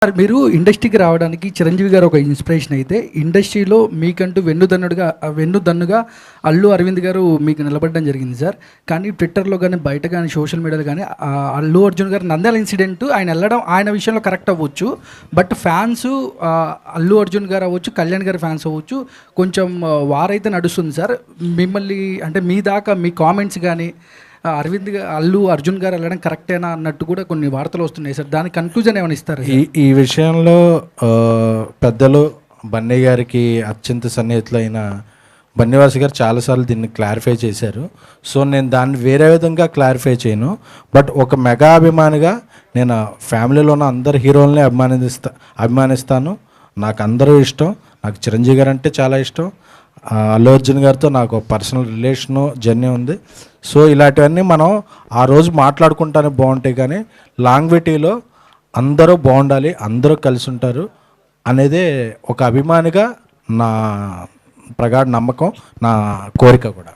Sir మీరు ఇండస్ట్రీకి రావడానికి చిరంజీవి గారు ఒక ఇన్స్పిరేషన్ అయితే, ఇండస్ట్రీలో మీకంటూ వెన్నుదన్నుగా అల్లు అరవింద్ గారు మీకు నిలబడడం జరిగింది సార్. కానీ ట్విట్టర్లో కానీ బయట కానీ సోషల్ మీడియాలో కానీ అల్లు అర్జున్ గారు నంద్యాల ఇన్సిడెంట్ ఆయన వెళ్ళడం ఆయన విషయంలో కరెక్ట్ అవ్వచ్చు. బట్ ఫ్యాన్స్ అల్లు అర్జున్ గారు అవ్వచ్చు, కళ్యాణ్ గారి ఫ్యాన్స్ అవ్వచ్చు, కొంచెం వారైతే నడుస్తుంది సార్. మిమ్మల్ని అంటే మీ దాకా మీ కామెంట్స్ కానీ అల్లు అర్జున్ గారు వెళ్ళడం కరెక్టేనా అన్నట్టు కూడా కొన్ని వార్తలు వస్తున్నాయి సార్. దానికి కన్క్లూజన్ ఏమైనా ఇస్తారు? ఈ విషయంలో పెద్దలు బన్నయ్య గారికి అత్యంత సన్నిహితులైన బన్నీవాస్ గారు చాలాసార్లు దీన్ని క్లారిఫై చేశారు. సో నేను దాన్ని వేరే విధంగా క్లారిఫై చేయను. బట్ ఒక మెగా అభిమానిగా నేను ఫ్యామిలీలో ఉన్న అందరు హీరోలని అభిమానిస్తాను. నాకు అందరూ ఇష్టం. నాకు చిరంజీవి గారు అంటే చాలా ఇష్టం. అల్లు అర్జున్ గారితో నాకు పర్సనల్ రిలేషను జర్నీ ఉంది. సో ఇలాంటివన్నీ మనం ఆ రోజు మాట్లాడుకుంటానికి బాగుంటాయి. కానీ లాంగ్విటీలో అందరూ బాగుండాలి, అందరూ కలిసి ఉంటారు అనేదే ఒక అభిమానిగా నా ప్రగాఢ నమ్మకం, నా కోరిక కూడా.